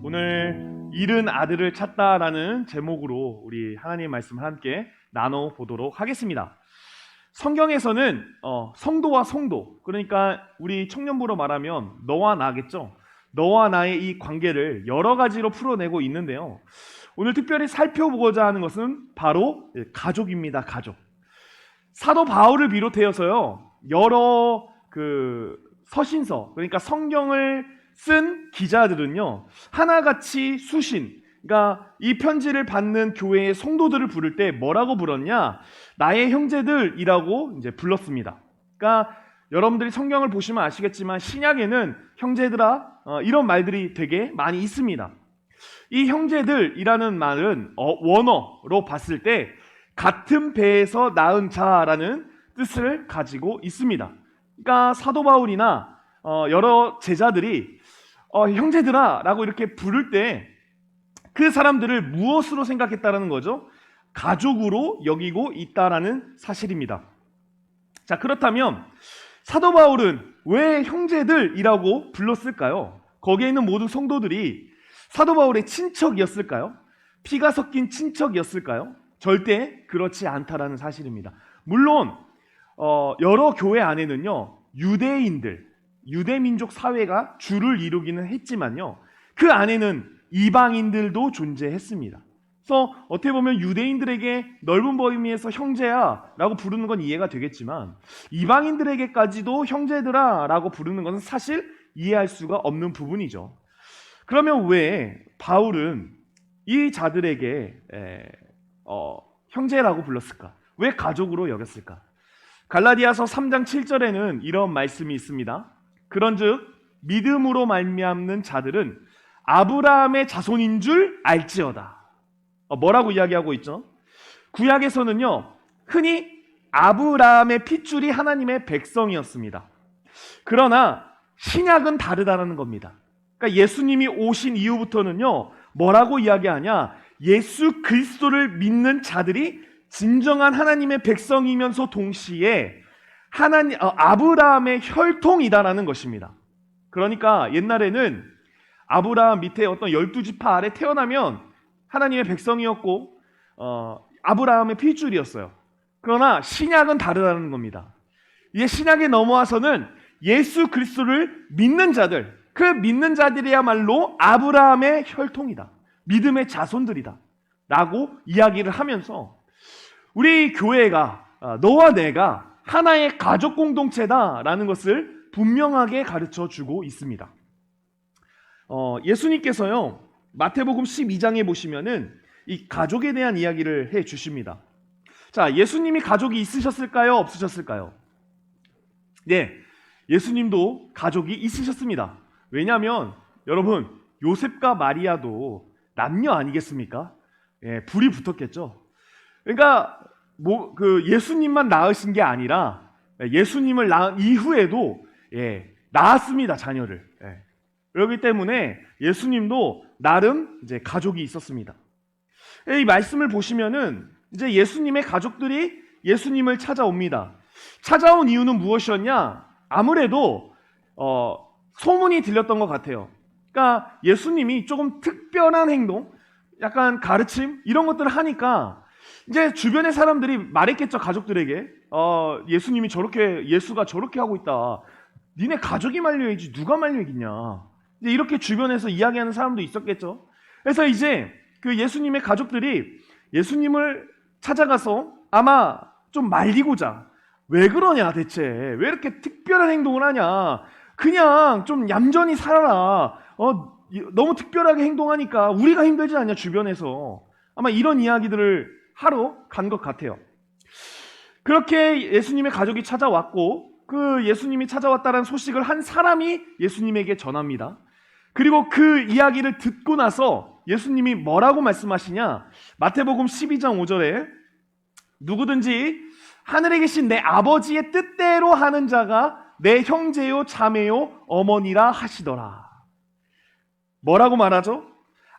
오늘 잃은 아들을 찾다라는 제목으로 우리 하나님의 말씀을 함께 나눠보도록 하겠습니다. 성경에서는 성도와 성도, 그러니까 우리 청년부로 말하면 너와 나겠죠. 너와 나의 이 관계를 여러 가지로 풀어내고 있는데요. 오늘 특별히 살펴보고자 하는 것은 바로 가족입니다. 가족. 사도 바울을 비롯해서요, 여러 서신서, 그러니까 성경을 쓴 기자들은요, 하나같이 수신, 그러니까 이 편지를 받는 교회의 성도들을 부를 때 뭐라고 불렀냐? 나의 형제들이라고 이제 불렀습니다. 그러니까 여러분들이 성경을 보시면 아시겠지만 신약에는 형제들아 이런 말들이 되게 많이 있습니다. 이 형제들이라는 말은 원어로 봤을 때 같은 배에서 낳은 자라는 뜻을 가지고 있습니다. 그러니까 사도 바울이나 여러 제자들이 형제들아 라고 이렇게 부를 때 그 사람들을 무엇으로 생각했다라는 거죠? 가족으로 여기고 있다라는 사실입니다. 자, 그렇다면 사도 바울은 왜 형제들이라고 불렀을까요? 거기에 있는 모든 성도들이 사도 바울의 친척이었을까요? 피가 섞인 친척이었을까요? 절대 그렇지 않다라는 사실입니다. 물론 여러 교회 안에는요, 유대민족 사회가 주를 이루기는 했지만요, 그 안에는 이방인들도 존재했습니다. 그래서 어떻게 보면 유대인들에게 넓은 범위에서 형제야 라고 부르는 건 이해가 되겠지만 이방인들에게까지도 형제들아 라고 부르는 것은 사실 이해할 수가 없는 부분이죠. 그러면 왜 바울은 이 자들에게 형제라고 불렀을까? 왜 가족으로 여겼을까? 갈라디아서 3장 7절에는 이런 말씀이 있습니다. 그런즉 믿음으로 말미암는 자들은 아브라함의 자손인 줄 알지어다. 뭐라고 이야기하고 있죠? 구약에서는요, 흔히 아브라함의 핏줄이 하나님의 백성이었습니다. 그러나 신약은 다르다는 겁니다. 그러니까 예수님이 오신 이후부터는요, 뭐라고 이야기하냐? 예수 그리스도를 믿는 자들이 진정한 하나님의 백성이면서 동시에 아브라함의 혈통이다라는 것입니다. 그러니까 옛날에는 아브라함 밑에 어떤 12지파 아래 태어나면 하나님의 백성이었고 아브라함의 핏줄이었어요. 그러나 신약은 다르다는 겁니다. 이제 신약에 넘어와서는 예수 그리스도를 믿는 자들, 그 믿는 자들이야말로 아브라함의 혈통이다, 믿음의 자손들이다 라고 이야기를 하면서 우리 교회가, 너와 내가 하나의 가족 공동체다라는 것을 분명하게 가르쳐주고 있습니다. 예수님께서요, 마태복음 12장에 보시면은 이 가족에 대한 이야기를 해 주십니다. 자, 예수님이 가족이 있으셨을까요? 없으셨을까요? 네, 예수님도 가족이 있으셨습니다. 왜냐하면 여러분, 요셉과 마리아도 남녀 아니겠습니까? 예, 불이 붙었겠죠. 그러니까 예수님만 낳으신 게 아니라 예수님을 낳은 이후에도 낳았습니다, 자녀를. 그렇기 때문에 예수님도 나름 이제 가족이 있었습니다. 이 말씀을 보시면은 이제 예수님의 가족들이 예수님을 찾아옵니다. 찾아온 이유는 무엇이었냐? 아무래도 소문이 들렸던 것 같아요. 그러니까 예수님이 조금 특별한 행동, 약간 가르침 이런 것들을 하니까 이제 주변의 사람들이 말했겠죠, 가족들에게. 예수가 저렇게 하고 있다. 니네 가족이 말려야지 누가 말려야겠냐. 이제 이렇게 주변에서 이야기하는 사람도 있었겠죠. 그래서 이제 그 예수님의 가족들이 예수님을 찾아가서 아마 좀 말리고자, 왜 그러냐 대체, 왜 이렇게 특별한 행동을 하냐, 그냥 좀 얌전히 살아라, 너무 특별하게 행동하니까 우리가 힘들지 않냐, 주변에서. 아마 이런 이야기들을 하러 간 것 같아요. 그렇게 예수님의 가족이 찾아왔고, 그 예수님이 찾아왔다는 소식을 한 사람이 예수님에게 전합니다. 그리고 그 이야기를 듣고 나서 예수님이 뭐라고 말씀하시냐? 마태복음 12장 5절에 누구든지 하늘에 계신 내 아버지의 뜻대로 하는 자가 내 형제요 자매요 어머니라 하시더라. 뭐라고 말하죠?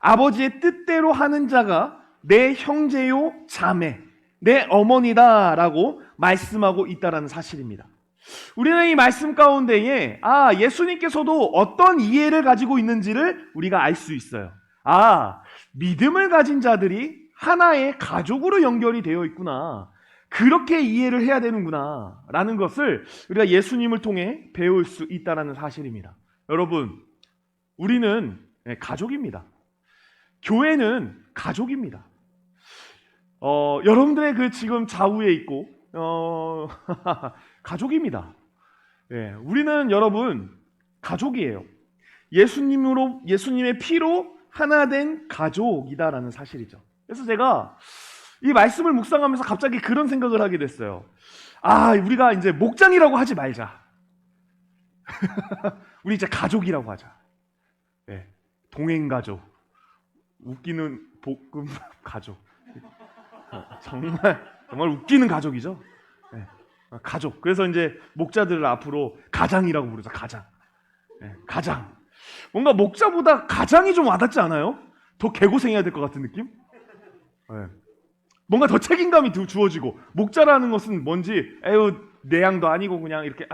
아버지의 뜻대로 하는 자가 내 형제요 자매, 내 어머니다 라고 말씀하고 있다는 사실입니다. 우리는 이 말씀 가운데에 예수님께서도 어떤 이해를 가지고 있는지를 우리가 알 수 있어요. 믿음을 가진 자들이 하나의 가족으로 연결이 되어 있구나. 그렇게 이해를 해야 되는구나 라는 것을 우리가 예수님을 통해 배울 수 있다는 사실입니다. 여러분, 우리는 가족입니다. 교회는 가족입니다. 여러분들의 그 지금 좌우에 있고 가족입니다. 우리는 여러분 가족이에요. 예수님의 피로 하나 된 가족이다라는 사실이죠. 그래서 제가 이 말씀을 묵상하면서 갑자기 그런 생각을 하게 됐어요. 우리가 이제 목장이라고 하지 말자. 우리 이제 가족이라고 하자. 동행가족, 웃기는 볶음 가족. 정말 웃기는 가족이죠. 가족. 그래서 이제 목자들을 앞으로 가장이라고 부르죠. 가장. 가장. 뭔가 목자보다 가장이 좀 와닿지 않아요? 더 개고생해야 될 것 같은 느낌? 뭔가 더 책임감이 주어지고, 목자라는 것은 뭔지 내 양도 아니고 그냥 이렇게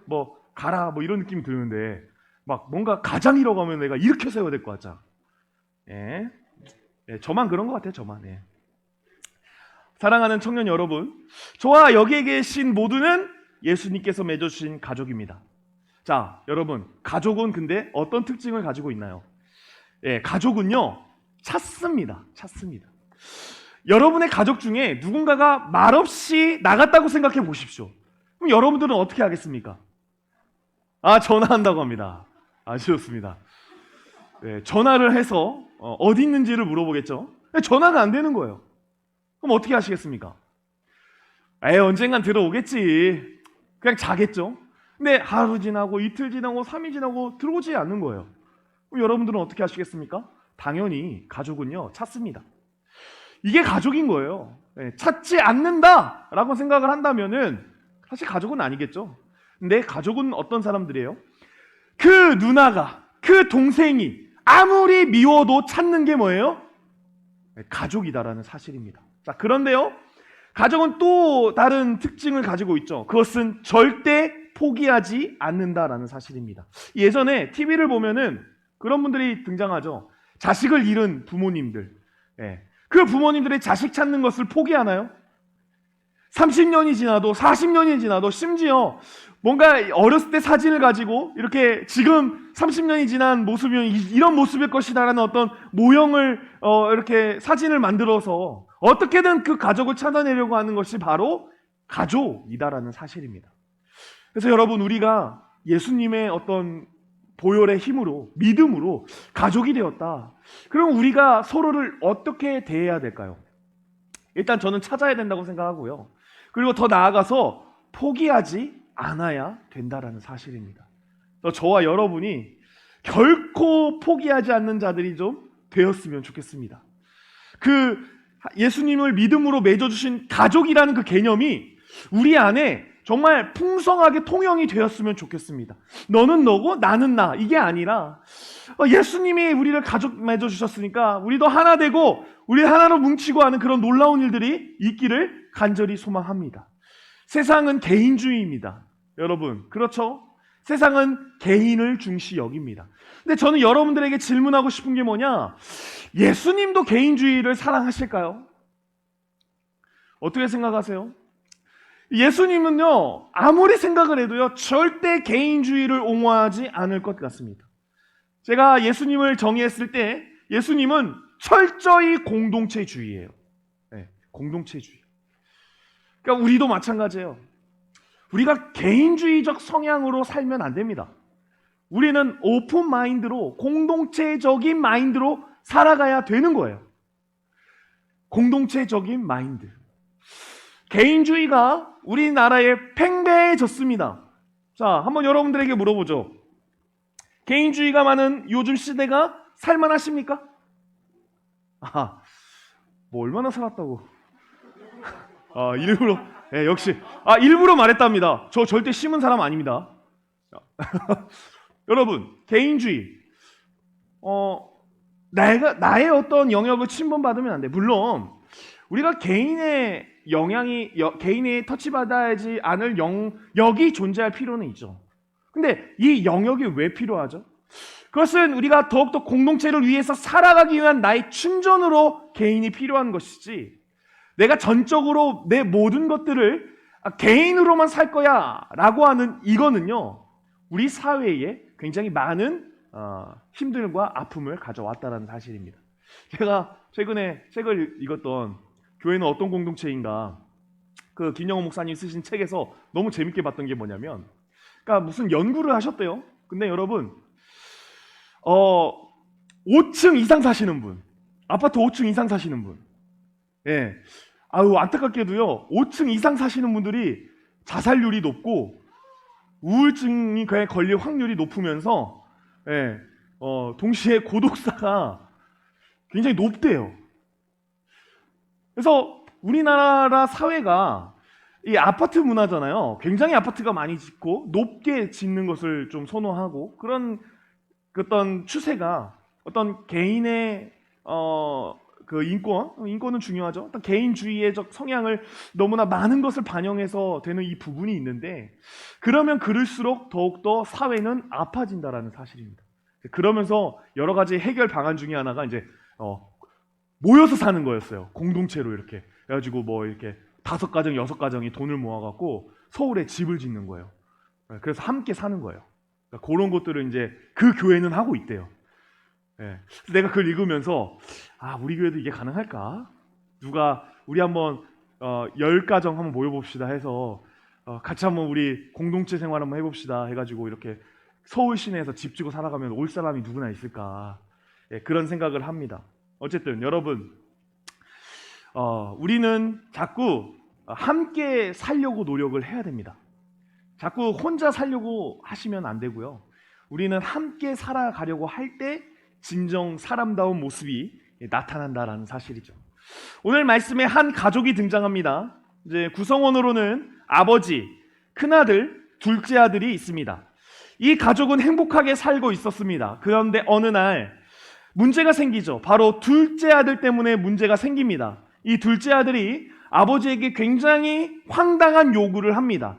뭐 가라 뭐 이런 느낌이 드는데, 막 뭔가 가장이라고 하면 내가 이렇게 세워야 될 것 같잖아. 저만 그런 것 같아요. 저만. 사랑하는 청년 여러분, 저와 여기에 계신 모두는 예수님께서 맺어주신 가족입니다. 자, 여러분, 가족은 근데 어떤 특징을 가지고 있나요? 가족은요, 찾습니다. 여러분의 가족 중에 누군가가 말없이 나갔다고 생각해 보십시오. 그럼 여러분들은 어떻게 하겠습니까? 전화한다고 합니다. 아쉬웠습니다. 전화를 해서 어디 있는지를 물어보겠죠. 전화가 안 되는 거예요. 그럼 어떻게 하시겠습니까? 언젠간 들어오겠지. 그냥 자겠죠. 근데 하루 지나고 이틀 지나고 3일 지나고 들어오지 않는 거예요. 그럼 여러분들은 어떻게 하시겠습니까? 당연히 가족은요, 찾습니다. 이게 가족인 거예요. 찾지 않는다라고 생각을 한다면은 사실 가족은 아니겠죠. 근데 가족은 어떤 사람들이에요? 그 누나가, 그 동생이 아무리 미워도 찾는 게 뭐예요? 가족이다라는 사실입니다. 자, 그런데요, 가족은 또 다른 특징을 가지고 있죠. 그것은 절대 포기하지 않는다라는 사실입니다. 예전에 TV를 보면은 그런 분들이 등장하죠. 자식을 잃은 부모님들. 그 부모님들의 자식 찾는 것을 포기하나요? 30년이 지나도 40년이 지나도 심지어 뭔가 어렸을 때 사진을 가지고 이렇게 지금 30년이 지난 모습이면 이런 모습일 것이다라는 어떤 모형을 이렇게 사진을 만들어서 어떻게든 그 가족을 찾아내려고 하는 것이 바로 가족이다라는 사실입니다. 그래서 여러분, 우리가 예수님의 어떤 보혈의 힘으로, 믿음으로 가족이 되었다. 그럼 우리가 서로를 어떻게 대해야 될까요? 일단 저는 찾아야 된다고 생각하고요. 그리고 더 나아가서 포기하지 않아야 된다라는 사실입니다. 저와 여러분이 결코 포기하지 않는 자들이 좀 되었으면 좋겠습니다. 그 예수님을 믿음으로 맺어주신 가족이라는 그 개념이 우리 안에 정말 풍성하게 통용이 되었으면 좋겠습니다. 너는 너고 나는 나, 이게 아니라 예수님이 우리를 가족 맺어주셨으니까 우리도 하나 되고 우리 하나로 뭉치고 하는 그런 놀라운 일들이 있기를 간절히 소망합니다. 세상은 개인주의입니다. 여러분, 그렇죠? 세상은 개인을 중시 여깁니다. 근데 저는 여러분들에게 질문하고 싶은 게 뭐냐? 예수님도 개인주의를 사랑하실까요? 어떻게 생각하세요? 예수님은요, 아무리 생각을 해도요, 절대 개인주의를 옹호하지 않을 것 같습니다. 제가 예수님을 정의했을 때 예수님은 철저히 공동체주의예요. 공동체주의. 그러니까 우리도 마찬가지예요. 우리가 개인주의적 성향으로 살면 안 됩니다. 우리는 오픈 마인드로, 공동체적인 마인드로 살아가야 되는 거예요. 공동체적인 마인드. 개인주의가 우리나라에 팽배해졌습니다. 자, 한번 여러분들에게 물어보죠. 개인주의가 많은 요즘 시대가 살만하십니까? 뭐 얼마나 살았다고. 일부러, 역시. 일부러 말했답니다. 저 절대 심은 사람 아닙니다. 여러분, 개인주의. 나의 어떤 영역을 침범받으면 안 돼. 물론, 우리가 개인의 개인이 터치받아야지 않을 영역이 존재할 필요는 있죠. 근데 이 영역이 왜 필요하죠? 그것은 우리가 더욱더 공동체를 위해서 살아가기 위한 나의 충전으로 개인이 필요한 것이지, 내가 전적으로 내 모든 것들을 개인으로만 살 거야 라고 하는 이거는요, 우리 사회에 굉장히 많은 힘듦과 아픔을 가져왔다는 사실입니다. 제가 최근에 책을 읽었던 교회는 어떤 공동체인가, 그 김영호 목사님 쓰신 책에서 너무 재밌게 봤던 게 뭐냐면, 그러니까 무슨 연구를 하셨대요. 근데 여러분 5층 이상 사시는 분, 아파트 5층 이상 사시는 분, 예, 아유 안타깝게도요 5층 이상 사시는 분들이 자살률이 높고 우울증이 걸릴 확률이 높으면서, 예, 동시에 고독사가 굉장히 높대요. 그래서 우리나라 사회가 이 아파트 문화잖아요. 굉장히 아파트가 많이 짓고 높게 짓는 것을 좀 선호하고, 그런 어떤 추세가 어떤 개인의 그 인권은 중요하죠. 어떤 개인주의적 성향을 너무나 많은 것을 반영해서 되는 이 부분이 있는데, 그러면 그럴수록 더욱더 사회는 아파진다라는 사실입니다. 그러면서 여러 가지 해결 방안 중에 하나가 이제 모여서 사는 거였어요. 공동체로 이렇게 해가지고 뭐 이렇게 5가정, 6가정이 돈을 모아갖고 서울에 집을 짓는 거예요. 그래서 함께 사는 거예요. 그러니까 그런 것들을 이제 그 교회는 하고 있대요. 예. 내가 그걸 읽으면서 우리 교회도 이게 가능할까? 우리 한번 10가정 한번 모여봅시다 해서 같이 한번 우리 공동체 생활 한번 해봅시다 해가지고 이렇게 서울 시내에서 집 지고 살아가면 올 사람이 누구나 있을까? 예, 그런 생각을 합니다. 어쨌든 여러분, 우리는 자꾸 함께 살려고 노력을 해야 됩니다. 자꾸 혼자 살려고 하시면 안 되고요. 우리는 함께 살아가려고 할 때 진정 사람다운 모습이 나타난다라는 사실이죠. 오늘 말씀에 한 가족이 등장합니다. 이제 구성원으로는 아버지, 큰아들, 둘째 아들이 있습니다. 이 가족은 행복하게 살고 있었습니다. 그런데 어느 날 문제가 생기죠. 바로 둘째 아들 때문에 문제가 생깁니다. 이 둘째 아들이 아버지에게 굉장히 황당한 요구를 합니다.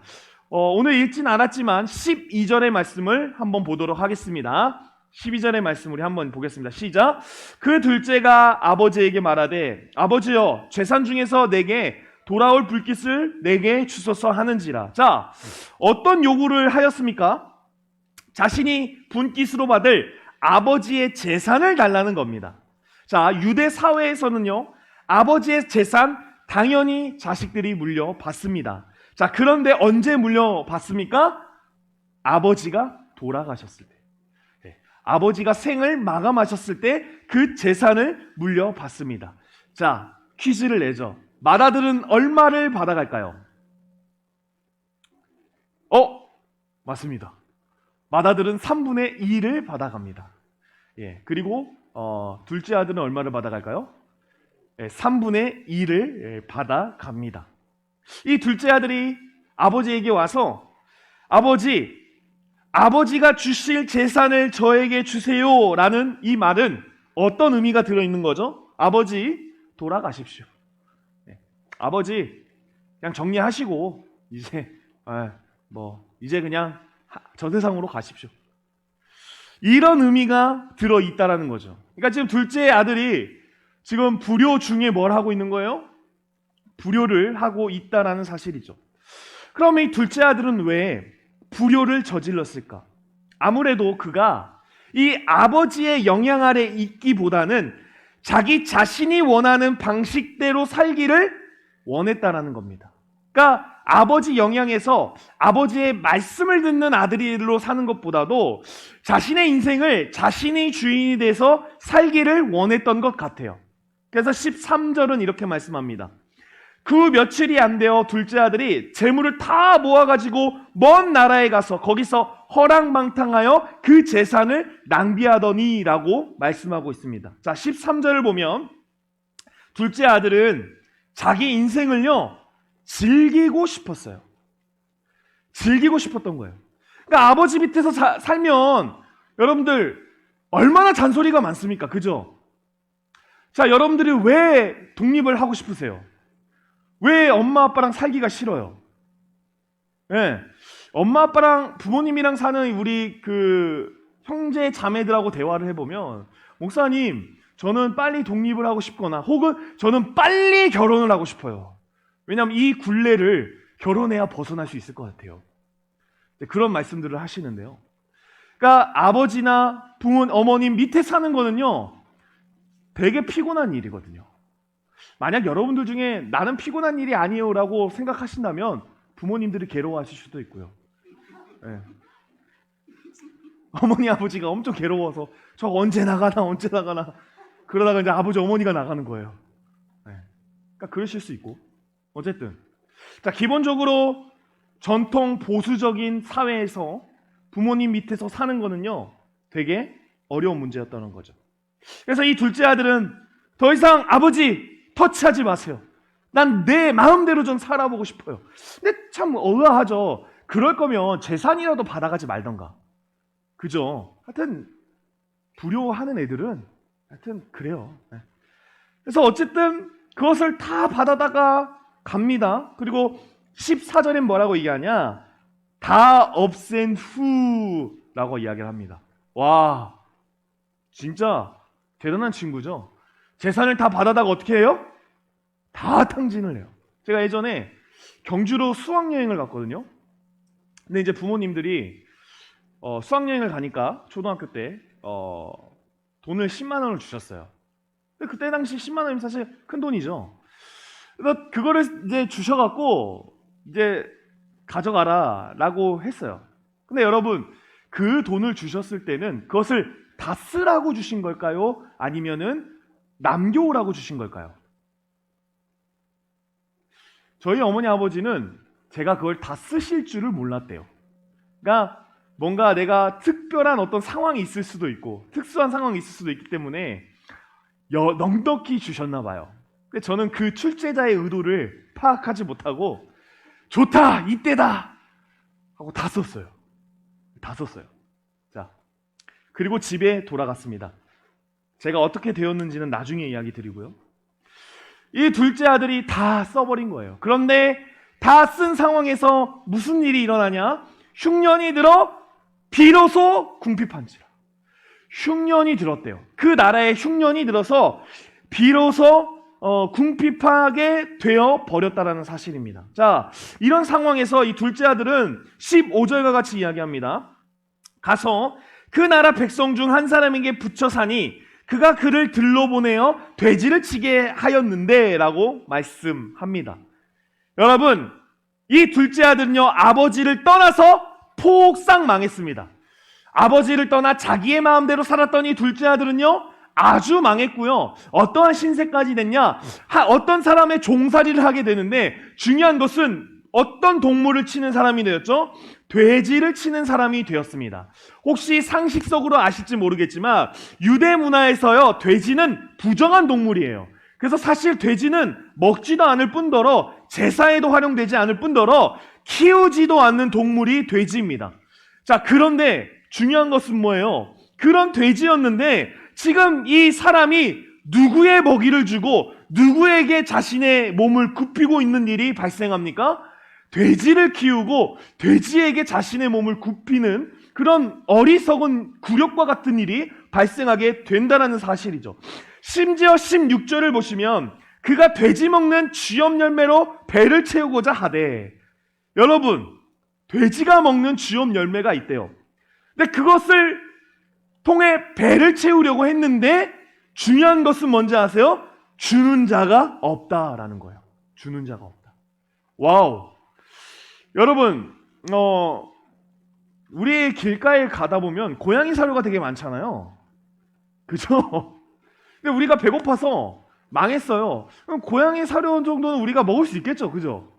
오늘 읽진 않았지만 12절의 말씀을 한번 보도록 하겠습니다. 12절의 말씀 우리 한번 보겠습니다. 시작. 그 둘째가 아버지에게 말하되, 아버지여, 재산 중에서 내게 돌아올 불깃을 내게 주소서 하는지라. 자, 어떤 요구를 하였습니까? 자신이 분깃으로 받을 아버지의 재산을 달라는 겁니다. 자, 유대 사회에서는요, 아버지의 재산 당연히 자식들이 물려받습니다. 자, 그런데 언제 물려받습니까? 아버지가 돌아가셨을 때. 네, 아버지가 생을 마감하셨을 때 그 재산을 물려받습니다. 자, 퀴즈를 내죠. 맏아들은 얼마를 받아갈까요? 맞습니다. 맏아들은 3분의 2를 받아갑니다. 예, 그리고 둘째 아들은 얼마를 받아갈까요? 3분의 2를 받아갑니다. 이 둘째 아들이 아버지에게 와서, 아버지가 주실 재산을 저에게 주세요 라는 이 말은 어떤 의미가 들어있는 거죠? 아버지 돌아가십시오. 아버지 그냥 정리하시고 이제 그냥 저 세상으로 가십시오. 이런 의미가 들어있다라는 거죠. 그러니까 지금 둘째 아들이 지금 불효 중에 뭘 하고 있는 거예요? 불효를 하고 있다라는 사실이죠. 그러면 이 둘째 아들은 왜 불효를 저질렀을까? 아무래도 그가 이 아버지의 영향 아래 있기보다는 자기 자신이 원하는 방식대로 살기를 원했다라는 겁니다. 그러니까 아버지 영향에서 아버지의 말씀을 듣는 아들로 사는 것보다도 자신의 인생을 자신이 주인이 돼서 살기를 원했던 것 같아요. 그래서 13절은 이렇게 말씀합니다. 그 며칠이 안 되어 둘째 아들이 재물을 다 모아가지고 먼 나라에 가서 거기서 허랑방탕하여 그 재산을 낭비하더니 라고 말씀하고 있습니다. 자, 13절을 보면 둘째 아들은 자기 인생을요 즐기고 싶었어요. 즐기고 싶었던 거예요. 그러니까 아버지 밑에서 살면 여러분들 얼마나 잔소리가 많습니까? 그죠? 자, 여러분들이 왜 독립을 하고 싶으세요? 왜 엄마 아빠랑 살기가 싫어요? 예. 엄마 아빠랑 부모님이랑 사는 우리 그 형제 자매들하고 대화를 해보면, 목사님, 저는 빨리 독립을 하고 싶거나 혹은 저는 빨리 결혼을 하고 싶어요. 왜냐하면 이 굴레를 결혼해야 벗어날 수 있을 것 같아요. 그런 말씀들을 하시는데요. 그러니까 아버지나 부모, 어머님 밑에 사는 거는요, 되게 피곤한 일이거든요. 만약 여러분들 중에 나는 피곤한 일이 아니에요 라고 생각하신다면 부모님들이 괴로워하실 수도 있고요. 네. 어머니 아버지가 엄청 괴로워서 저 언제 나가나 그러다가 이제 아버지 어머니가 나가는 거예요. 네. 그러니까 그러실 수 있고, 어쨌든 자, 기본적으로 전통 보수적인 사회에서 부모님 밑에서 사는 거는요, 되게 어려운 문제였다는 거죠. 그래서 이 둘째 아들은 더 이상 아버지 터치하지 마세요. 난 내 마음대로 좀 살아보고 싶어요. 근데 참 의아하죠. 그럴 거면 재산이라도 받아가지 말던가. 그죠? 하여튼 불효하는 애들은 하여튼 그래요. 네. 그래서 어쨌든 그것을 다 받아다가 갑니다. 그리고 14절엔 뭐라고 얘기하냐? 다 없앤 후라고 이야기를 합니다. 와, 진짜 대단한 친구죠. 재산을 다 받아다가 어떻게 해요? 다 탕진을 해요. 제가 예전에 경주로 수학여행을 갔거든요. 근데 이제 부모님들이 수학여행을 가니까 초등학교 때 돈을 10만 원을 주셨어요. 근데 그때 당시 10만 원이면 사실 큰 돈이죠. 그래서 그거를 이제 주셔갖고 이제 가져가라라고 했어요. 근데 여러분, 그 돈을 주셨을 때는 그것을 다 쓰라고 주신 걸까요? 아니면은 남겨오라고 주신 걸까요? 저희 어머니 아버지는 제가 그걸 다 쓰실 줄을 몰랐대요. 그러니까 뭔가 내가 특별한 어떤 상황이 있을 수도 있고 특수한 상황이 있을 수도 있기 때문에 넉넉히 주셨나 봐요. 근데 저는 그 출제자의 의도를 파악하지 못하고 좋다, 이때다 하고 다 썼어요. 다 썼어요. 자, 그리고 집에 돌아갔습니다. 제가 어떻게 되었는지는 나중에 이야기 드리고요. 이 둘째 아들이 다 써버린 거예요. 그런데 다 쓴 상황에서 무슨 일이 일어나냐? 흉년이 들어 비로소 궁핍한지라. 흉년이 들었대요. 그 나라에 흉년이 들어서 비로소 궁핍하게 되어 버렸다라는 사실입니다. 자, 이런 상황에서 이 둘째 아들은 15절과 같이 이야기합니다. 가서 그 나라 백성 중 한 사람에게 붙여 사니 그가 그를 들러 보내어 돼지를 치게 하였는데 라고 말씀합니다. 여러분, 이 둘째 아들은요, 아버지를 떠나서 폭삭 망했습니다. 아버지를 떠나 자기의 마음대로 살았던 이 둘째 아들은요, 아주 망했고요. 어떠한 신세까지 됐냐? 어떤 사람의 종살이를 하게 되는데, 중요한 것은 어떤 동물을 치는 사람이 되었죠? 돼지를 치는 사람이 되었습니다. 혹시 상식적으로 아실지 모르겠지만 유대 문화에서요, 돼지는 부정한 동물이에요. 그래서 사실 돼지는 먹지도 않을 뿐더러 제사에도 활용되지 않을 뿐더러 키우지도 않는 동물이 돼지입니다. 자, 그런데 중요한 것은 뭐예요? 그런 돼지였는데 지금 이 사람이 누구의 먹이를 주고 누구에게 자신의 몸을 굽히고 있는 일이 발생합니까? 돼지를 키우고 돼지에게 자신의 몸을 굽히는 그런 어리석은 굴욕과 같은 일이 발생하게 된다는 사실이죠. 심지어 16절을 보시면 그가 돼지 먹는 쥐염 열매로 배를 채우고자 하되, 여러분, 돼지가 먹는 쥐염 열매가 있대요. 근데 그것을 통해 배를 채우려고 했는데 중요한 것은 뭔지 아세요? 주는 자가 없다라는 거예요. 주는 자가 없다. 와우. 여러분, 우리 길가에 가다 보면 고양이 사료가 되게 많잖아요. 그죠? 근데 우리가 배고파서 망했어요. 그럼 고양이 사료 정도는 우리가 먹을 수 있겠죠? 그죠?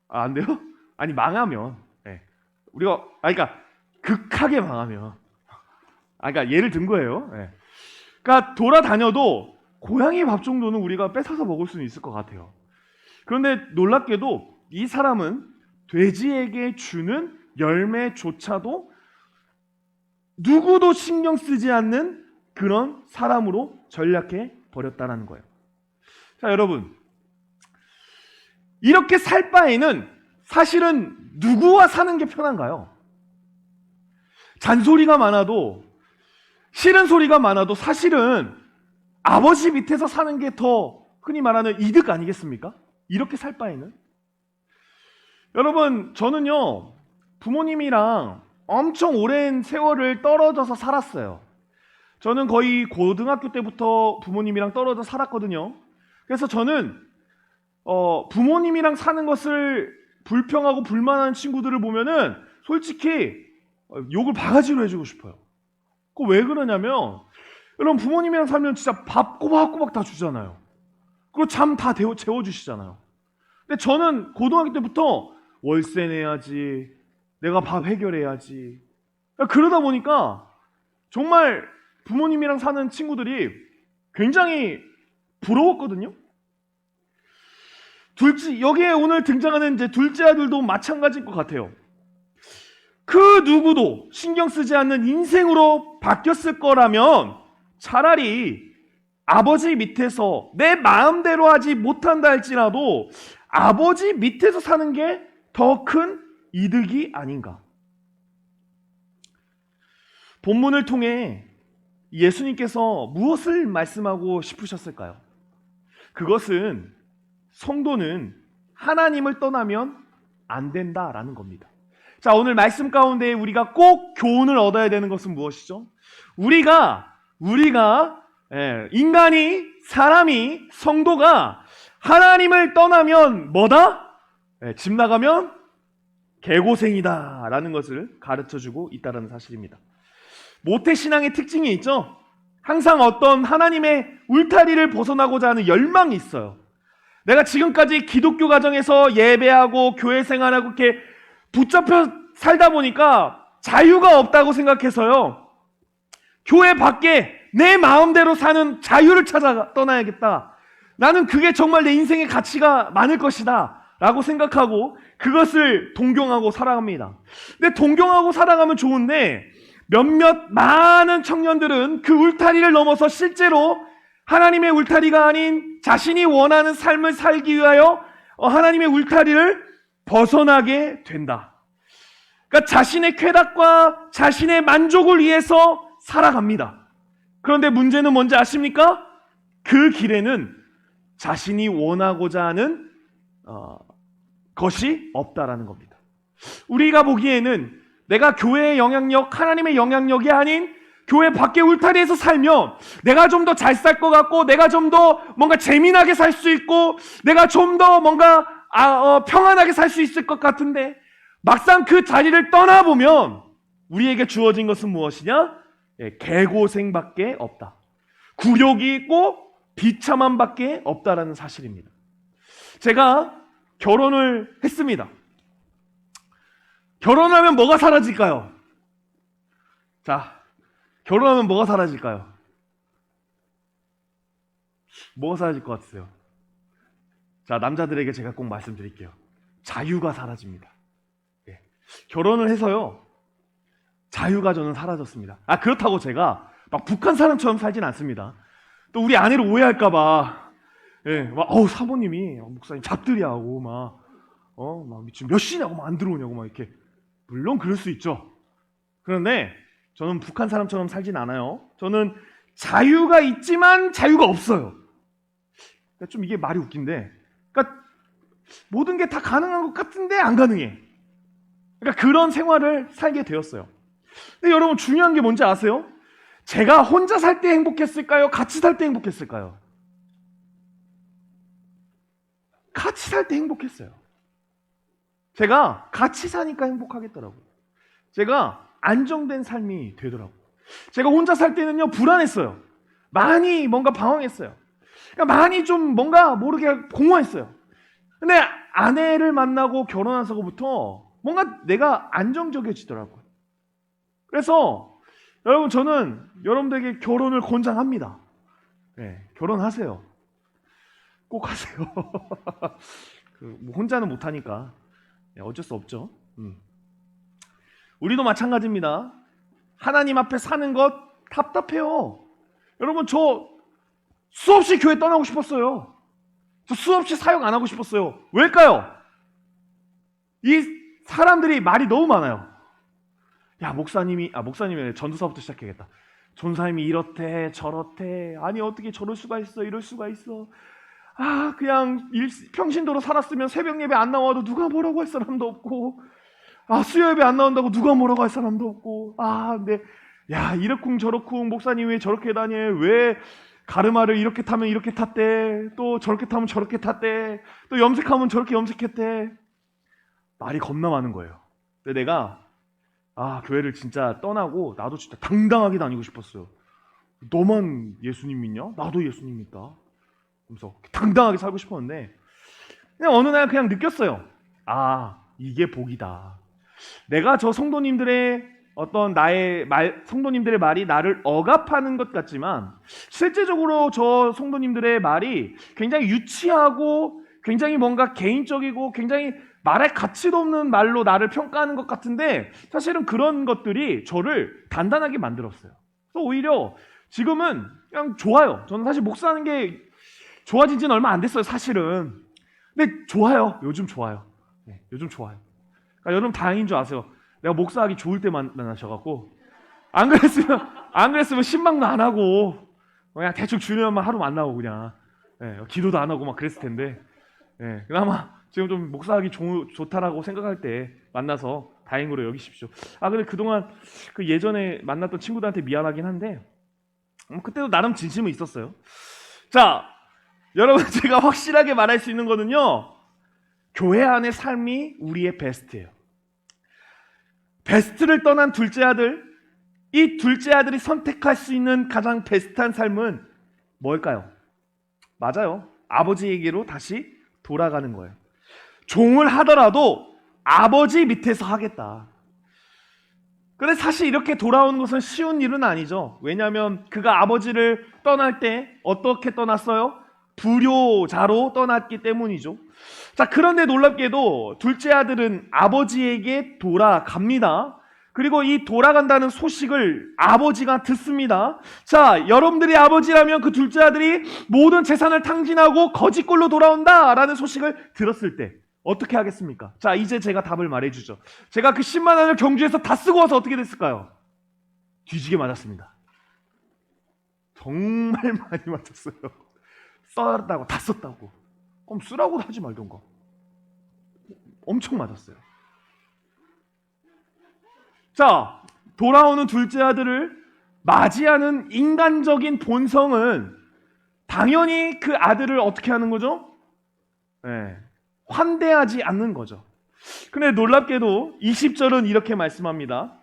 아, 안 돼요? 아니, 망하면. 네. 우리가, 그러니까 극하게 망하면. 그러니까 예를 든 거예요. 네. 그러니까 돌아다녀도 고양이 밥 정도는 우리가 뺏어서 먹을 수는 있을 것 같아요. 그런데 놀랍게도 이 사람은 돼지에게 주는 열매조차도 누구도 신경 쓰지 않는 그런 사람으로 전락해 버렸다는 거예요. 자, 여러분, 이렇게 살 바에는 사실은 누구와 사는 게 편한가요? 잔소리가 많아도, 싫은 소리가 많아도 사실은 아버지 밑에서 사는 게 더 흔히 말하는 이득 아니겠습니까? 이렇게 살 바에는. 여러분, 저는요, 부모님이랑 엄청 오랜 세월을 떨어져서 살았어요. 저는 거의 고등학교 때부터 부모님이랑 떨어져 살았거든요. 그래서 저는 부모님이랑 사는 것을 불평하고 불만하는 친구들을 보면은 솔직히 욕을 바가지로 해주고 싶어요. 그거 왜 그러냐면, 여러분, 부모님이랑 살면 진짜 밥 꼬박꼬박 다 주잖아요. 그리고 잠 다 재워주시잖아요. 근데 저는 고등학교 때부터 월세 내야지, 내가 밥 해결해야지, 그러다 보니까 정말 부모님이랑 사는 친구들이 굉장히 부러웠거든요. 여기에 오늘 등장하는 이제 둘째 아들도 마찬가지일 것 같아요. 그 누구도 신경 쓰지 않는 인생으로 바뀌었을 거라면 차라리 아버지 밑에서 내 마음대로 하지 못한다 할지라도 아버지 밑에서 사는 게 더 큰 이득이 아닌가. 본문을 통해 예수님께서 무엇을 말씀하고 싶으셨을까요? 그것은 성도는 하나님을 떠나면 안 된다라는 겁니다. 자, 오늘 말씀 가운데 우리가 꼭 교훈을 얻어야 되는 것은 무엇이죠? 우리가 인간이, 사람이, 성도가 하나님을 떠나면 뭐다? 집 나가면 개고생이다 라는 것을 가르쳐주고 있다는 사실입니다. 모태신앙의 특징이 있죠. 항상 어떤 하나님의 울타리를 벗어나고자 하는 열망이 있어요. 내가 지금까지 기독교 가정에서 예배하고 교회 생활하고 이렇게 붙잡혀 살다 보니까 자유가 없다고 생각해서요, 교회 밖에 내 마음대로 사는 자유를 찾아 떠나야겠다. 나는 그게 정말 내 인생의 가치가 많을 것이다 라고 생각하고 그것을 동경하고 살아갑니다. 근데 동경하고 살아가면 좋은데 많은 청년들은 그 울타리를 넘어서 실제로 하나님의 울타리가 아닌 자신이 원하는 삶을 살기 위하여 하나님의 울타리를 벗어나게 된다. 그러니까 자신의 쾌락과 자신의 만족을 위해서 살아갑니다. 그런데 문제는 뭔지 아십니까? 그 길에는 자신이 원하고자 하는 것이 없다라는 겁니다. 우리가 보기에는 내가 교회의 영향력, 하나님의 영향력이 아닌 교회 밖의 울타리에서 살면 내가 좀 더 잘 살 것 같고, 내가 좀 더 뭔가 재미나게 살 수 있고, 내가 좀 더 뭔가 평안하게 살 수 있을 것 같은데, 막상 그 자리를 떠나보면 우리에게 주어진 것은 무엇이냐? 개고생밖에 없다. 굴욕이 있고 비참함밖에 없다라는 사실입니다. 제가 결혼을 했습니다. 결혼하면 뭐가 사라질까요? 자, 결혼하면 뭐가 사라질까요? 뭐가 사라질 것 같으세요? 자, 남자들에게 제가 꼭 말씀드릴게요. 자유가 사라집니다. 예. 결혼을 해서요, 자유가 저는 사라졌습니다. 그렇다고 제가 막 북한 사람처럼 살진 않습니다. 또 우리 아내를 오해할까봐, 사모님이 목사님 잡들이하고 막 지금 몇 시냐고 막 안 들어오냐고 막 이렇게. 물론 그럴 수 있죠. 그런데 저는 북한 사람처럼 살진 않아요. 저는 자유가 있지만 자유가 없어요. 그러니까 좀 이게 말이 웃긴데, 그러니까 모든 게 다 가능한 것 같은데 안 가능해. 그러니까 그런 생활을 살게 되었어요. 근데 여러분, 중요한 게 뭔지 아세요? 제가 혼자 살 때 행복했을까요? 같이 살 때 행복했을까요? 같이 살 때 행복했어요. 제가 같이 사니까 행복하겠더라고요. 제가 안정된 삶이 되더라고요. 제가 혼자 살 때는요, 불안했어요. 많이 뭔가 방황했어요. 그러니까 많이 좀 뭔가 모르게 공허했어요. 근데 아내를 만나고 결혼해서부터 뭔가 내가 안정적이어지더라고요. 그래서 여러분, 저는 여러분들에게 결혼을 권장합니다. 네, 결혼하세요. 꼭 하세요. 혼자는 못하니까 어쩔 수 없죠. 우리도 마찬가지입니다. 하나님 앞에 사는 것 답답해요. 여러분, 저 수없이 교회 떠나고 싶었어요. 저 수없이 사역 안 하고 싶었어요. 왜일까요? 이 사람들이 말이 너무 많아요. 야, 목사님이 전도사부터 시작해야겠다. 전사님이 이렇대 저렇대, 아니 어떻게 저럴 수가 있어, 이럴 수가 있어. 그냥 평신도로 살았으면 새벽 예배 안 나와도 누가 뭐라고 할 사람도 없고, 수요 예배 안 나온다고 누가 뭐라고 할 사람도 없고, 근데 야, 이러쿵 저러쿵 목사님 왜 저렇게 다녀, 왜 가르마를 이렇게 타면 이렇게 탔대, 또 저렇게 타면 저렇게 탔대, 또 염색하면 저렇게 염색했대. 말이 겁나 많은 거예요. 근데 내가 교회를 진짜 떠나고 나도 진짜 당당하게 다니고 싶었어요. 너만 예수님 믿냐? 나도 예수님 믿다. 그래서 당당하게 살고 싶었는데 그냥 어느 날 그냥 느꼈어요. 이게 복이다. 내가 저 성도님들의 어떤 성도님들의 말이 나를 억압하는 것 같지만 실제적으로 저 성도님들의 말이 굉장히 유치하고 굉장히 뭔가 개인적이고 굉장히 말할 가치도 없는 말로 나를 평가하는 것 같은데 사실은 그런 것들이 저를 단단하게 만들었어요. 그래서 오히려 지금은 그냥 좋아요. 저는 사실 목사하는 게 좋아진 지는 얼마 안 됐어요, 사실은. 근데 좋아요. 요즘 좋아요. 요즘 좋아요. 그러니까 여러분 다행인 줄 아세요. 내가 목사하기 좋을 때 만나셔갖고 안 그랬으면 신방도 안 하고 그냥 대충 주님만 하루 만나고 그냥 기도도 안 하고 막 그랬을 텐데 그나마 지금 좀 목사하기 좋다라고 생각할 때 만나서 다행으로 여기십시오. 근데 그동안 그 예전에 만났던 친구들한테 미안하긴 한데 그때도 나름 진심은 있었어요. 자, 여러분 제가 확실하게 말할 수 있는 거는요, 교회 안의 삶이 우리의 베스트예요. 베스트를 떠난 둘째 아들, 이 둘째 아들이 선택할 수 있는 가장 베스트한 삶은 뭘까요? 맞아요. 아버지에게로 다시 돌아가는 거예요. 종을 하더라도 아버지 밑에서 하겠다. 근데 사실 이렇게 돌아오는 것은 쉬운 일은 아니죠. 왜냐하면 그가 아버지를 떠날 때 어떻게 떠났어요? 불효자로 떠났기 때문이죠. 자, 그런데 놀랍게도 둘째 아들은 아버지에게 돌아갑니다. 그리고 이 돌아간다는 소식을 아버지가 듣습니다. 자, 여러분들이 아버지라면 그 둘째 아들이 모든 재산을 탕진하고 거짓골로 돌아온다라는 소식을 들었을 때 어떻게 하겠습니까? 자, 이제 제가 답을 말해주죠. 제가 그 10만 원을 경주에서 다 쓰고 와서 어떻게 됐을까요? 뒤지게 맞았습니다. 정말 많이 맞았어요. 썼다고, 다 썼다고. 그럼 쓰라고 하지 말던가. 엄청 맞았어요. 자, 돌아오는 둘째 아들을 맞이하는 인간적인 본성은 당연히 그 아들을 어떻게 하는 거죠? 환대하지 않는 거죠. 근데 놀랍게도 20절은 이렇게 말씀합니다.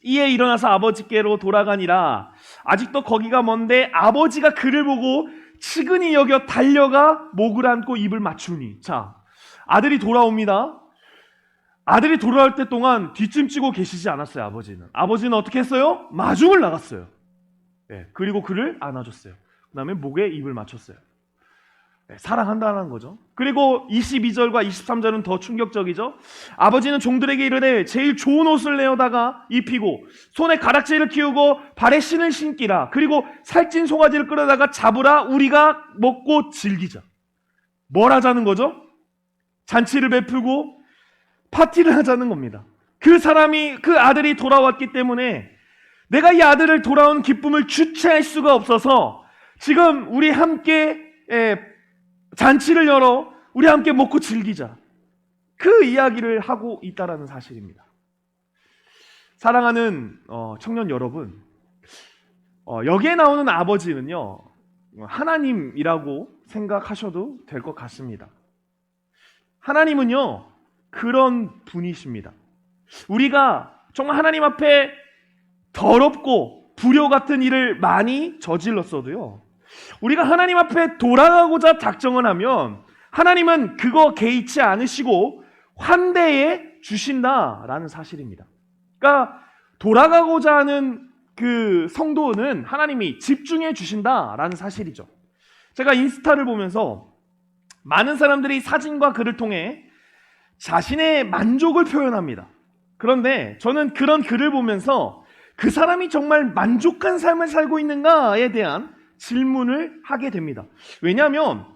이에 일어나서 아버지께로 돌아가니라. 아직도 거기가 먼데 아버지가 그를 보고 치근히 여겨 달려가 목을 안고 입을 맞추니. 자, 아들이 돌아옵니다. 아들이 돌아올 때 동안 뒷짐지고 계시지 않았어요. 아버지는 어떻게 했어요? 마중을 나갔어요. 그리고 그를 안아줬어요. 그 다음에 목에 입을 맞췄어요. 사랑한다는 거죠. 그리고 22절과 23절은 더 충격적이죠. 아버지는 종들에게 이르되 제일 좋은 옷을 내어다가 입히고 손에 가락지를 키우고 발에 신을 신기라. 그리고 살찐 송아지를 끌어다가 잡으라. 우리가 먹고 즐기자. 뭘 하자는 거죠? 잔치를 베풀고 파티를 하자는 겁니다. 그 아들이 돌아왔기 때문에 내가 이 아들을 돌아온 기쁨을 주체할 수가 없어서 지금 우리 함께 잔치를 열어 우리 함께 먹고 즐기자. 그 이야기를 하고 있다라는 사실입니다. 사랑하는 청년 여러분, 여기에 나오는 아버지는요, 하나님이라고 생각하셔도 될 것 같습니다. 하나님은요, 그런 분이십니다. 우리가 정말 하나님 앞에 더럽고 불효 같은 일을 많이 저질렀어도요, 우리가 하나님 앞에 돌아가고자 작정을 하면 하나님은 그거 개의치 않으시고 환대해 주신다라는 사실입니다. 그러니까 돌아가고자 하는 그 성도는 하나님이 집중해 주신다라는 사실이죠. 제가 인스타를 보면서 많은 사람들이 사진과 글을 통해 자신의 만족을 표현합니다. 그런데 저는 그런 글을 보면서 그 사람이 정말 만족한 삶을 살고 있는가에 대한 질문을 하게 됩니다. 왜냐하면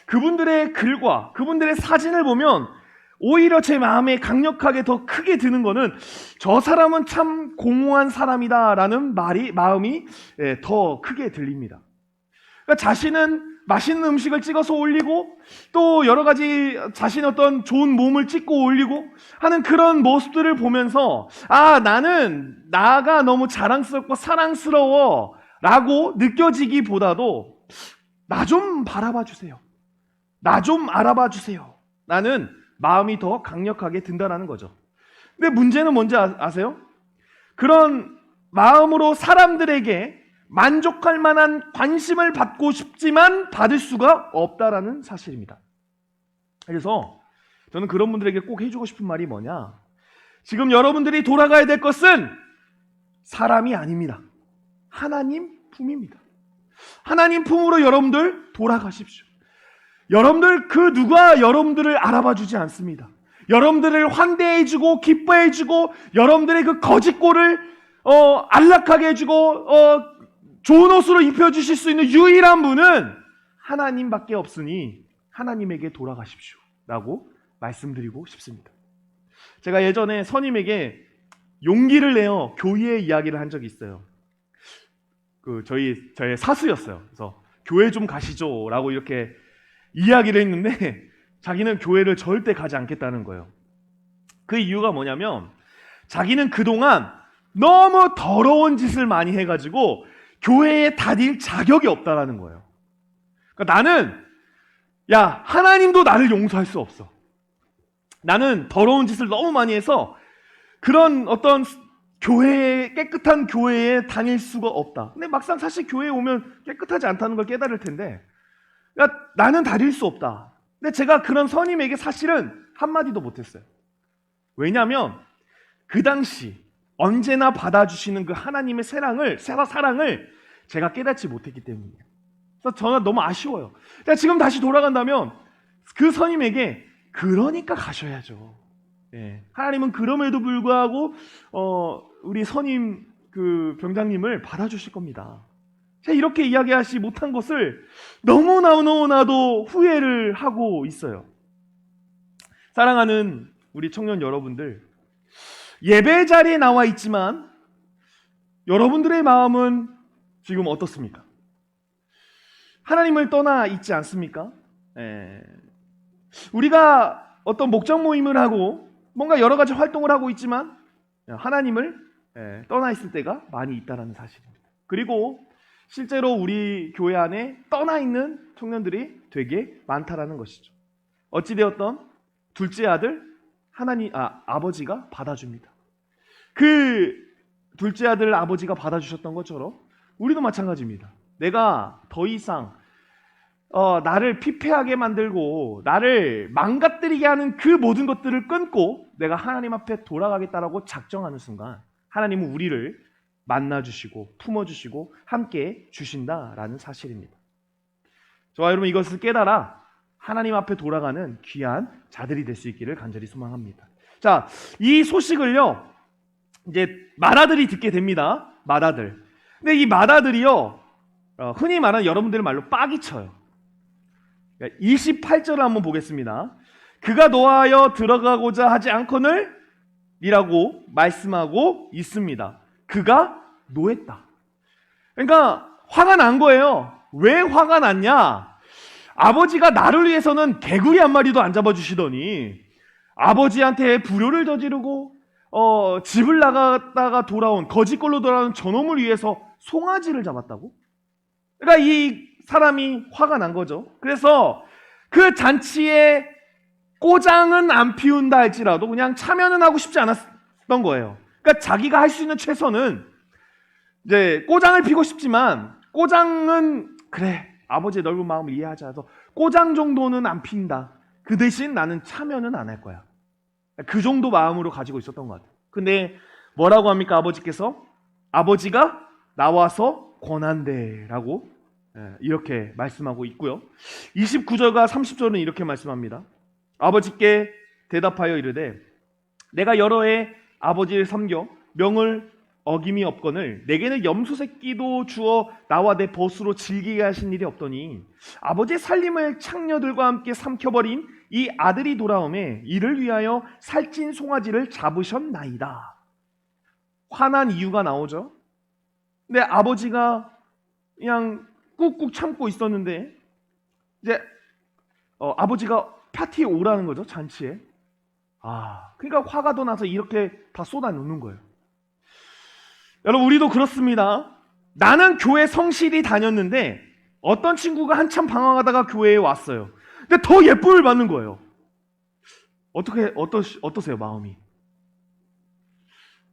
그분들의 글과 그분들의 사진을 보면 오히려 제 마음에 강력하게 더 크게 드는 거는 저 사람은 참 공허한 사람이다라는 마음이 더 크게 들립니다. 그러니까 자신은 맛있는 음식을 찍어서 올리고 또 여러 가지 자신의 어떤 좋은 몸을 찍고 올리고 하는 그런 모습들을 보면서 나는 나가 너무 자랑스럽고 사랑스러워 라고 느껴지기보다도 나 좀 바라봐 주세요. 나 좀 알아봐 주세요. 나는 마음이 더 강력하게 든다는 거죠. 근데 문제는 뭔지 아세요? 그런 마음으로 사람들에게 만족할 만한 관심을 받고 싶지만 받을 수가 없다라는 사실입니다. 그래서 저는 그런 분들에게 꼭 해주고 싶은 말이 뭐냐? 지금 여러분들이 돌아가야 될 것은 사람이 아닙니다. 하나님 품입니다. 하나님 품으로 여러분들 돌아가십시오. 여러분들 그 누가 여러분들을 알아봐 주지 않습니다. 여러분들을 환대해주고 기뻐해주고 여러분들의 그 거짓골을 안락하게 해주고 좋은 옷으로 입혀주실 수 있는 유일한 분은 하나님밖에 없으니 하나님에게 돌아가십시오 라고 말씀드리고 싶습니다. 제가 예전에 선임에게 용기를 내어 교회 이야기를 한 적이 있어요. 저의 사수였어요. 그래서 교회 좀 가시죠 라고 이렇게 이야기를 했는데 자기는 교회를 절대 가지 않겠다는 거예요. 그 이유가 뭐냐면 자기는 그동안 너무 더러운 짓을 많이 해가지고 교회에 다닐 자격이 없다라는 거예요. 그러니까 나는 하나님도 나를 용서할 수 없어. 나는 더러운 짓을 너무 많이 해서 그런 어떤 깨끗한 교회에 다닐 수가 없다. 근데 막상 사실 교회에 오면 깨끗하지 않다는 걸 깨달을 텐데 나는 다닐 수 없다. 근데 제가 그런 선임에게 사실은 한마디도 못했어요. 왜냐하면 그 당시 언제나 받아주시는 그 하나님의 사랑을 제가 깨닫지 못했기 때문이에요. 그래서 저는 너무 아쉬워요. 지금 다시 돌아간다면 그 선임에게 그러니까 가셔야죠. 하나님은 그럼에도 불구하고 우리 선임 그 병장님을 받아주실 겁니다. 제가 이렇게 이야기하지 못한 것을 너무나도 후회를 하고 있어요. 사랑하는 우리 청년 여러분들, 예배 자리에 나와 있지만 여러분들의 마음은 지금 어떻습니까? 하나님을 떠나 있지 않습니까? 우리가 어떤 목적 모임을 하고 뭔가 여러 가지 활동을 하고 있지만 하나님을 떠나 있을 때가 많이 있다는 사실입니다. 그리고 실제로 우리 교회 안에 떠나 있는 청년들이 되게 많다라는 것이죠. 어찌되었던 둘째 아들 아버지가 받아줍니다. 그 둘째 아들 아버지가 받아주셨던 것처럼 우리도 마찬가지입니다. 내가 더 이상 나를 피폐하게 만들고 나를 망가뜨리게 하는 그 모든 것들을 끊고 내가 하나님 앞에 돌아가겠다라고 작정하는 순간 하나님은 우리를 만나주시고 품어주시고 함께 주신다라는 사실입니다. 저와 여러분 이것을 깨달아 하나님 앞에 돌아가는 귀한 자들이 될 수 있기를 간절히 소망합니다. 자, 이 소식을요 이제 맏아들이 듣게 됩니다. 맏아들. 근데 이 맏아들이요 흔히 말하는 여러분들 말로 빡이 쳐요. 28절을 한번 보겠습니다. 그가 노하여 들어가고자 하지 않거늘 이라고 말씀하고 있습니다. 그가 노했다. 그러니까 화가 난 거예요. 왜 화가 났냐? 아버지가 나를 위해서는 개구리 한 마리도 안 잡아주시더니 아버지한테 불효를 저지르고 집을 나갔다가 돌아온 거짓골로 돌아온 저놈을 위해서 송아지를 잡았다고? 그러니까 이 사람이 화가 난 거죠. 그래서 그 잔치에 꼬장은 안 피운다 할지라도 그냥 참여는 하고 싶지 않았던 거예요. 그러니까 자기가 할 수 있는 최선은 이제 꼬장을 피고 싶지만 꼬장은 그래 아버지의 넓은 마음을 이해하자 해서 꼬장 정도는 안 핀다. 그 대신 나는 참여는 안 할 거야. 그 정도 마음으로 가지고 있었던 것 같아요. 근데 뭐라고 합니까? 아버지께서 아버지가 나와서 권한대라고 이렇게 말씀하고 있고요. 29절과 30절은 이렇게 말씀합니다. 아버지께 대답하여 이르되 내가 여러 해 아버지를 섬겨 명을 어김이 없거늘 내게는 염소 새끼도 주어 나와 내 벗으로 즐기게 하신 일이 없더니 아버지의 살림을 창녀들과 함께 삼켜버린 이 아들이 돌아오매 이를 위하여 살찐 송아지를 잡으셨나이다. 화난 이유가 나오죠. 근데 아버지가 그냥 꾹꾹 참고 있었는데 이제 아버지가 파티에 오라는 거죠. 잔치에. 그러니까 화가 더 나서 이렇게 다 쏟아놓는 거예요. 여러분, 우리도 그렇습니다. 나는 교회 성실히 다녔는데 어떤 친구가 한참 방황하다가 교회에 왔어요. 근데 더 예쁨을 받는 거예요. 어떠세요, 마음이?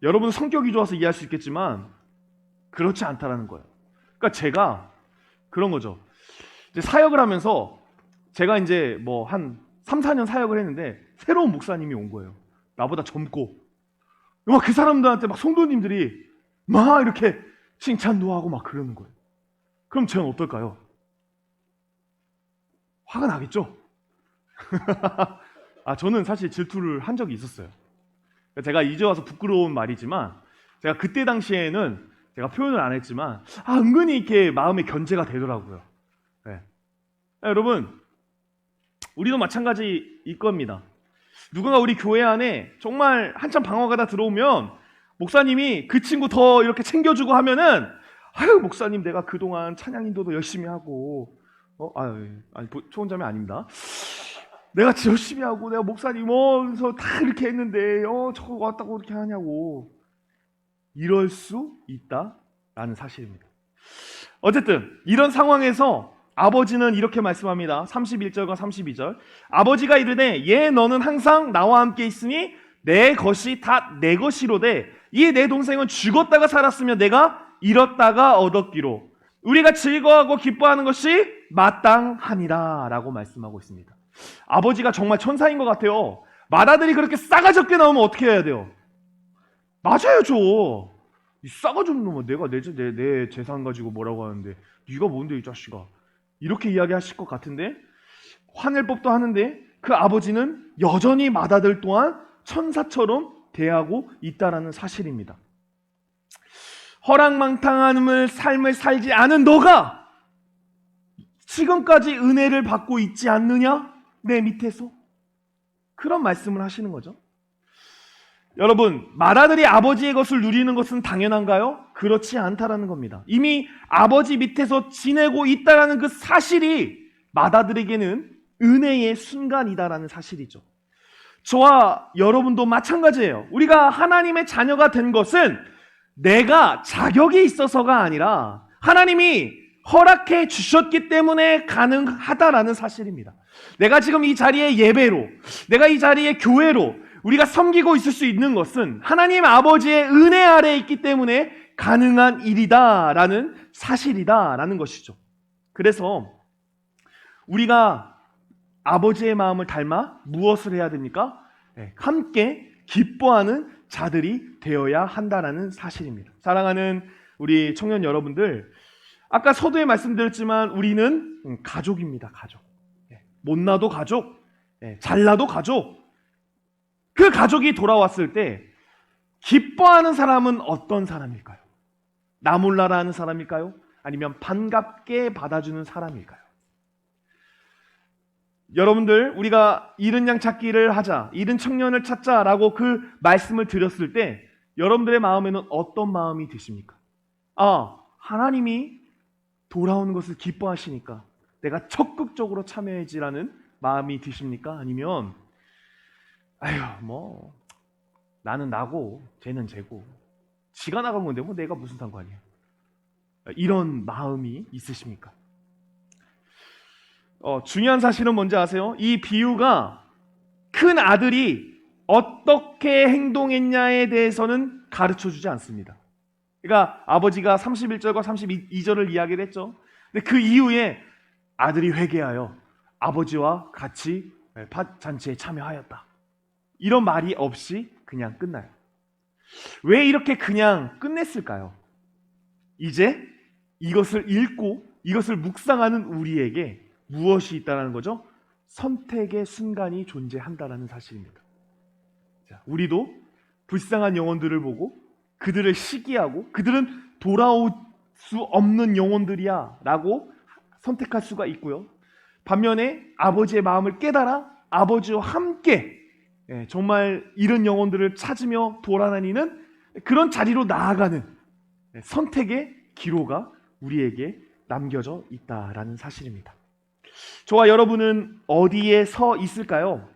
여러분 성격이 좋아서 이해할 수 있겠지만 그렇지 않다라는 거예요. 그러니까 제가 그런 거죠. 이제 사역을 하면서 제가 이제 뭐 한 3, 4년 사역을 했는데 새로운 목사님이 온 거예요. 나보다 젊고. 막 그 사람들한테 막 성도님들이 막 이렇게 칭찬도 하고 막 그러는 거예요. 그럼 저는 어떨까요? 화가 나겠죠? 저는 사실 질투를 한 적이 있었어요. 제가 이제 와서 부끄러운 말이지만 제가 그때 당시에는 제가 표현을 안 했지만 은근히 이렇게 마음의 견제가 되더라고요. 네. 여러분, 우리도 마찬가지일 겁니다. 누군가 우리 교회 안에 정말 한참 방황하다 들어오면 목사님이 그 친구 더 이렇게 챙겨주고 하면은 목사님 내가 그동안 찬양 인도도 열심히 하고 초혼자매 아닙니다. 내가 열심히 하고 내가 목사님 그래서 다 이렇게 했는데 저거 왔다고 이렇게 하냐고 이럴 수 있다라는 사실입니다. 어쨌든 이런 상황에서 아버지는 이렇게 말씀합니다. 31절과 32절. 아버지가 이르되 예 너는 항상 나와 함께 있으니 내 것이 다 내 것이로되 이 내 동생은 죽었다가 살았으며 내가 잃었다가 얻었기로 우리가 즐거워하고 기뻐하는 것이 마땅하니라 라고 말씀하고 있습니다. 아버지가 정말 천사인 것 같아요. 맏아들이 그렇게 싸가지 없게 나오면 어떻게 해야 돼요? 맞아야죠. 이 싸가지 없는 놈은 내가 내 재산 가지고 뭐라고 하는데 네가 뭔데 이 자식아, 이렇게 이야기하실 것 같은데 화낼 법도 하는데 그 아버지는 여전히 맏아들 또한 천사처럼 대하고 있다라는 사실입니다. 허랑망탕한 삶을 살지 않은 너가 지금까지 은혜를 받고 있지 않느냐? 내 밑에서. 그런 말씀을 하시는 거죠. 여러분, 맏아들이 아버지의 것을 누리는 것은 당연한가요? 그렇지 않다라는 겁니다. 이미 아버지 밑에서 지내고 있다라는 그 사실이 맏아들에게는 은혜의 순간이다라는 사실이죠. 저와 여러분도 마찬가지예요. 우리가 하나님의 자녀가 된 것은 내가 자격이 있어서가 아니라 하나님이 허락해 주셨기 때문에 가능하다라는 사실입니다. 내가 지금 이 자리에 예배로, 내가 이 자리에 교회로 우리가 섬기고 있을 수 있는 것은 하나님 아버지의 은혜 아래에 있기 때문에 가능한 일이다라는 사실이다라는 것이죠. 그래서 우리가 아버지의 마음을 닮아 무엇을 해야 됩니까? 함께 기뻐하는 자들이 되어야 한다라는 사실입니다. 사랑하는 우리 청년 여러분들, 아까 서두에 말씀드렸지만 우리는 가족입니다. 가족. 못나도 가족, 잘나도 가족. 그 가족이 돌아왔을 때 기뻐하는 사람은 어떤 사람일까요? 나 몰라라 하는 사람일까요? 아니면 반갑게 받아주는 사람일까요? 여러분들, 우리가 잃은 양 찾기를 하자, 잃은 청년을 찾자라고 그 말씀을 드렸을 때 여러분들의 마음에는 어떤 마음이 드십니까? 하나님이 돌아오는 것을 기뻐하시니까 내가 적극적으로 참여해지라는 마음이 드십니까? 아니면 나는 나고 쟤는 쟤고 지가 나간 건데 내가 무슨 상관이야, 이런 마음이 있으십니까? 중요한 사실은 뭔지 아세요? 이 비유가 큰 아들이 어떻게 행동했냐에 대해서는 가르쳐주지 않습니다. 그러니까 아버지가 31절과 32절을 이야기를 했죠. 근데 그 이후에 아들이 회개하여 아버지와 같이 잔치에 참여하였다, 이런 말이 없이 그냥 끝나요. 왜 이렇게 그냥 끝냈을까요? 이제 이것을 읽고 이것을 묵상하는 우리에게 무엇이 있다는 거죠? 선택의 순간이 존재한다는 사실입니다. 자, 우리도 불쌍한 영혼들을 보고 그들을 시기하고 그들은 돌아올 수 없는 영혼들이야 라고 선택할 수가 있고요. 반면에 아버지의 마음을 깨달아 아버지와 함께 정말 잃은 영혼들을 찾으며 돌아다니는 그런 자리로 나아가는 선택의 기로가 우리에게 남겨져 있다라는 사실입니다. 저와 여러분은 어디에 서 있을까요?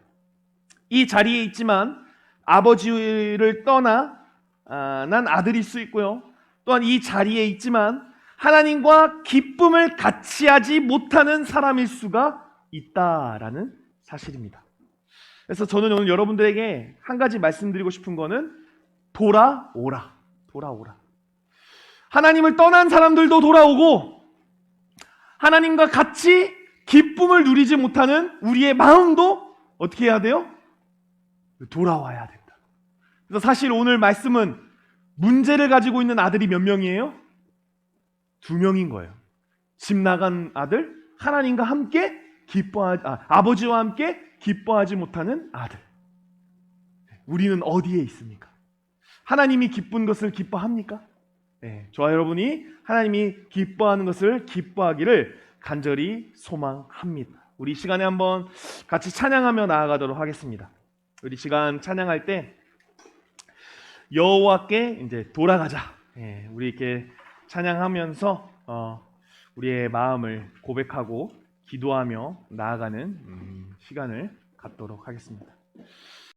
이 자리에 있지만 아버지를 떠나 난 아들일 수 있고요. 또한 이 자리에 있지만 하나님과 기쁨을 같이 하지 못하는 사람일 수가 있다라는 사실입니다. 그래서 저는 오늘 여러분들에게 한 가지 말씀드리고 싶은 거는 돌아오라. 돌아오라. 하나님을 떠난 사람들도 돌아오고 하나님과 같이 기쁨을 누리지 못하는 우리의 마음도 어떻게 해야 돼요? 돌아와야 된다. 그래서 사실 오늘 말씀은 문제를 가지고 있는 아들이 몇 명이에요? 2명인 거예요. 집 나간 아들, 하나님과 함께 아버지와 함께 기뻐하지 못하는 아들. 우리는 어디에 있습니까? 하나님이 기쁜 것을 기뻐합니까? 네, 저와 여러분이 하나님이 기뻐하는 것을 기뻐하기를 간절히 소망합니다. 우리 시간에 한번 같이 찬양하며 나아가도록 하겠습니다. 우리 시간 찬양할 때 여호와께 이제 돌아가자. 우리 이렇게 찬양하면서 우리의 마음을 고백하고 기도하며 나아가는 시간을 갖도록 하겠습니다.